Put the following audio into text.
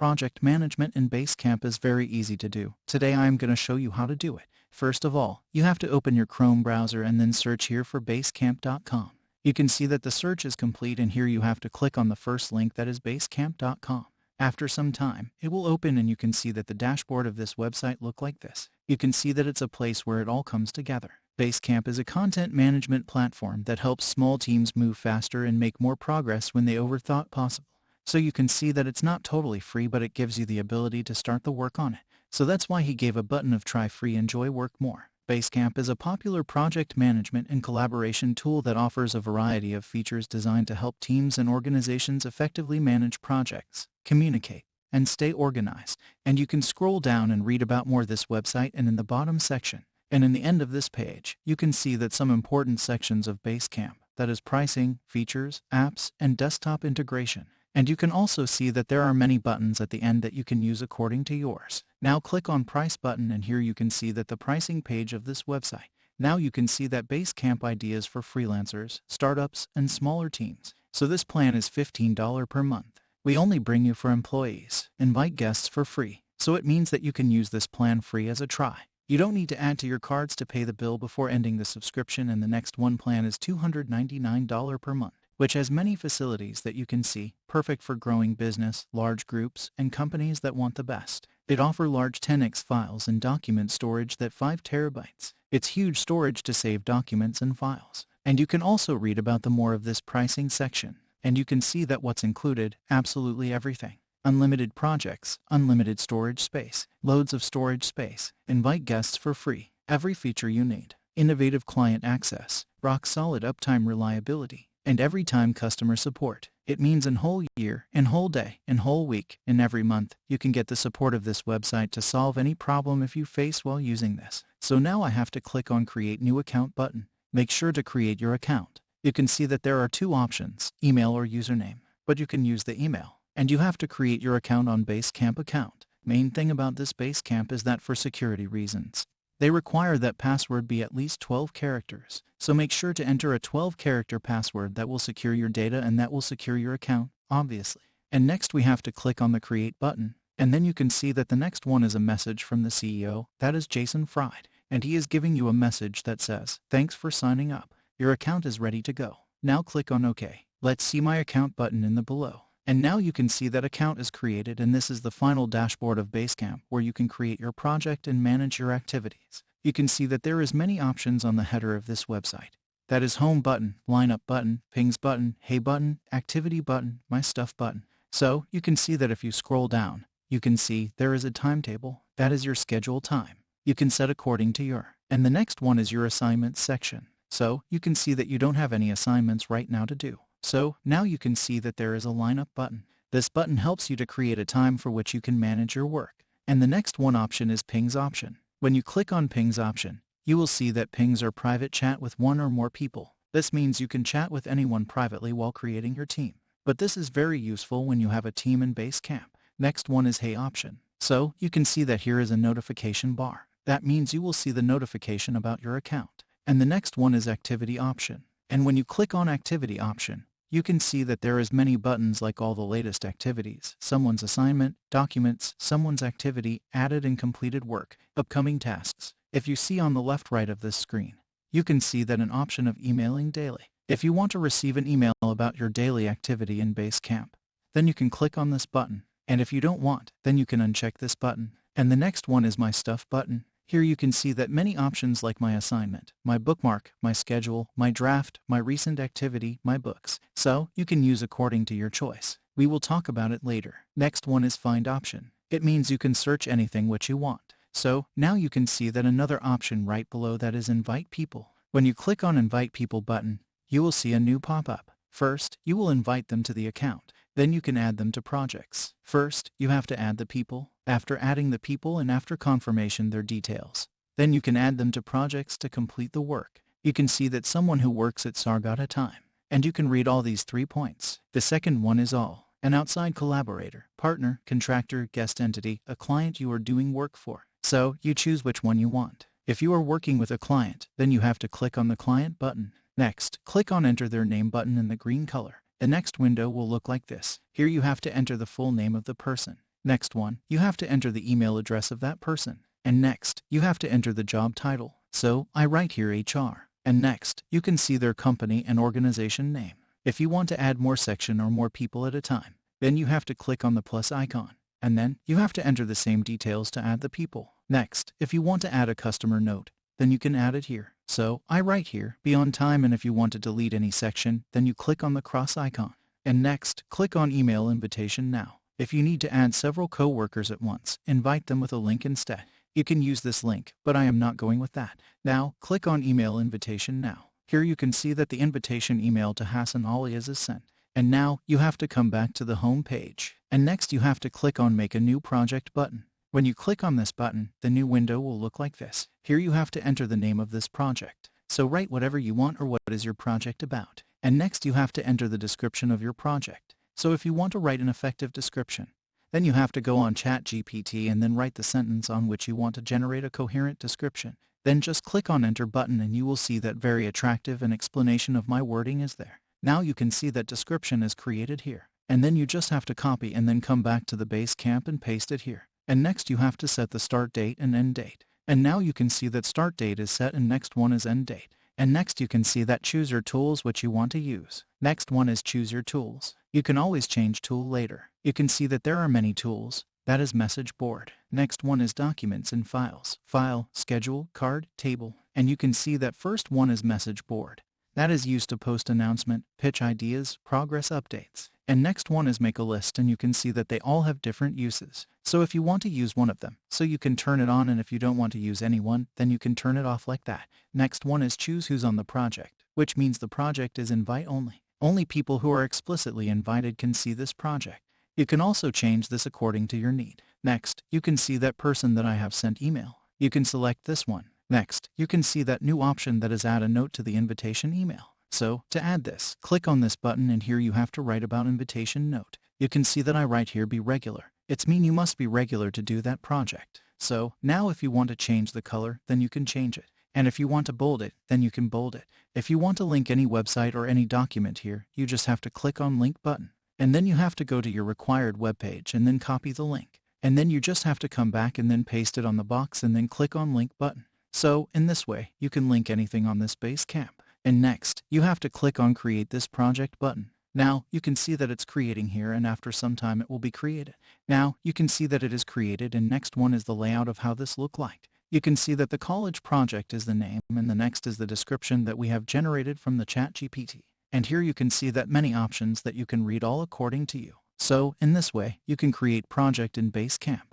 project management in Basecamp is very easy to do. Today I am going to show you how to do it. First of all, you have to open your Chrome browser and then search here for basecamp.com. You can see that the search is complete, and here you have to click on the first link, that is basecamp.com. After some time, it will open and you can see that the dashboard of this website look like this. You can see that it's a place where it all comes together. Basecamp is a content management platform that helps small teams move faster and make more progress when they overthought possible. So you can see that it's not totally free, but it gives you the ability to start the work on it. So that's why he gave a button of try free, enjoy, work more. Basecamp is a popular project management and collaboration tool that offers a variety of features designed to help teams and organizations effectively manage projects, communicate, and stay organized. And you can scroll down and read about more this website, and in the bottom section, and in the end of this page, you can see that some important sections of Basecamp, that is pricing, features, apps, and desktop integration. And you can also see that there are many buttons at the end that you can use according to yours. Now click on Price button, and here you can see that the pricing page of this website. Now you can see that Basecamp ideas for freelancers, startups, and smaller teams. So this plan is $15 per month. We only bring you for employees, invite guests for free. So it means that you can use this plan free as a try. You don't need to add to your cards to pay the bill before ending the subscription. And the next one plan is $299 per month, which has many facilities that you can see, perfect for growing business, large groups, and companies that want the best. It offers large 10x files and document storage that 5 terabytes. It's huge storage to save documents and files. And you can also read about the more of this pricing section. And you can see that what's included, absolutely everything. Unlimited projects, unlimited storage space, loads of storage space, invite guests for free, every feature you need, innovative client access, rock solid uptime reliability, and every time customer support. It means in whole year, in whole day, in whole week, in every month, you can get the support of this website to solve any problem if you face while using this. So now I have to click on Create New Account button. Make sure to create your account. You can see that there are two options, email or username, but you can use the email. And you have to create your account on Basecamp account. Main thing about this Basecamp is that for security reasons, they require that password be at least 12 characters. So make sure to enter a 12-character password that will secure your data and that will secure your account, obviously. And next we have to click on the Create button. And then you can see that the next one is a message from the CEO, that is Jason Fried. And he is giving you a message that says, "Thanks for signing up. Your account is ready to go." Now click on OK. Let's see my account button in the below. And now you can see that account is created, and this is the final dashboard of Basecamp where you can create your project and manage your activities. You can see that there is many options on the header of this website. That is Home button, Lineup button, Pings button, Hey button, Activity button, My Stuff button. So you can see that if you scroll down, you can see there is a timetable. That is your schedule time. You can set according to your. And the next one is your assignments section. So you can see that you don't have any assignments right now to do. So now you can see that there is a Lineup button. This button helps you to create a time for which you can manage your work. And the next one option is Pings option. When you click on Pings option, you will see that pings are private chat with one or more people. This means you can chat with anyone privately while creating your team. But this is very useful when you have a team in Basecamp. Next one is Hey option. So you can see that here is a notification bar. That means you will see the notification about your account. And the next one is Activity option. And when you click on Activity option, you can see that there is many buttons like all the latest activities, someone's assignment, documents, someone's activity, added and completed work, upcoming tasks. If you see on the left right of this screen, you can see that an option of emailing daily. If you want to receive an email about your daily activity in Basecamp, then you can click on this button. And if you don't want, then you can uncheck this button. And the next one is My Stuff button. Here you can see that many options like my assignment, my bookmark, my schedule, my draft, my recent activity, my books. So you can use according to your choice. We will talk about it later. Next one is Find option. It means you can search anything which you want. So now you can see that another option right below that is Invite people. When you click on Invite people button, you will see a new pop-up. First, you will invite them to the account. Then you can add them to projects. First, you have to add the people. After adding the people and after confirmation their details, then you can add them to projects to complete the work. You can see that someone who works at Sargata time. And you can read all these 3 points. The second one is all. An outside collaborator, partner, contractor, guest entity, a client you are doing work for. So you choose which one you want. If you are working with a client, then you have to click on the Client button. Next, click on Enter their name button in the green color. The next window will look like this. Here you have to enter the full name of the person. Next one, you have to enter the email address of that person. And next, you have to enter the job title. So, I write here HR. And next, you can see their company and organization name. If you want to add more section or more people at a time, then you have to click on the plus icon. And then, you have to enter the same details to add the people. Next, if you want to add a customer note, then you can add it here. So, I write here, be on time, and if you want to delete any section, then you click on the cross icon. And next, click on email invitation now. If you need to add several co-workers at once, invite them with a link instead. You can use this link, but I am not going with that. Now, click on email invitation now. Here you can see that the invitation email to Hassan Alias is sent. And now, you have to come back to the home page. And next you have to click on Make a New Project button. When you click on this button, the new window will look like this. Here you have to enter the name of this project. So write whatever you want or what is your project about. And next you have to enter the description of your project. So if you want to write an effective description, then you have to go on ChatGPT and then write the sentence on which you want to generate a coherent description. Then just click on Enter button and you will see that very attractive and explanation of my wording is there. Now you can see that description is created here. And then you just have to copy and then come back to the Basecamp and paste it here. And next you have to set the start date and end date. And now you can see that start date is set and next one is end date. And next you can see that choose your tools which you want to use. Next one is choose your tools. You can always change tool later. You can see that there are many tools. That is message board. Next one is documents and files. File, schedule, card, table. And you can see that first one is message board. That is used to post announcement, pitch ideas, progress updates. And next one is make a list, and you can see that they all have different uses. So if you want to use one of them, so you can turn it on, and if you don't want to use any one, then you can turn it off like that. Next one is choose who's on the project, which means the project is invite only. Only people who are explicitly invited can see this project. You can also change this according to your need. Next, you can see that person that I have sent email. You can select this one. Next, you can see that new option that is add a note to the invitation email. So, to add this, click on this button and here you have to write about invitation note. You can see that I write here be regular. It's mean you must be regular to do that project. So, now if you want to change the color, then you can change it. And if you want to bold it, then you can bold it. If you want to link any website or any document here, you just have to click on link button. And then you have to go to your required web page and then copy the link. And then you just have to come back and then paste it on the box and then click on link button. So, in this way, you can link anything on this Basecamp. And next, you have to click on Create this project button. Now, you can see that it's creating here and after some time it will be created. Now, you can see that it is created and next one is the layout of how this look like. You can see that the college project is the name and the next is the description that we have generated from the ChatGPT. And here you can see that many options that you can read all according to you. So, in this way, you can create project in Basecamp.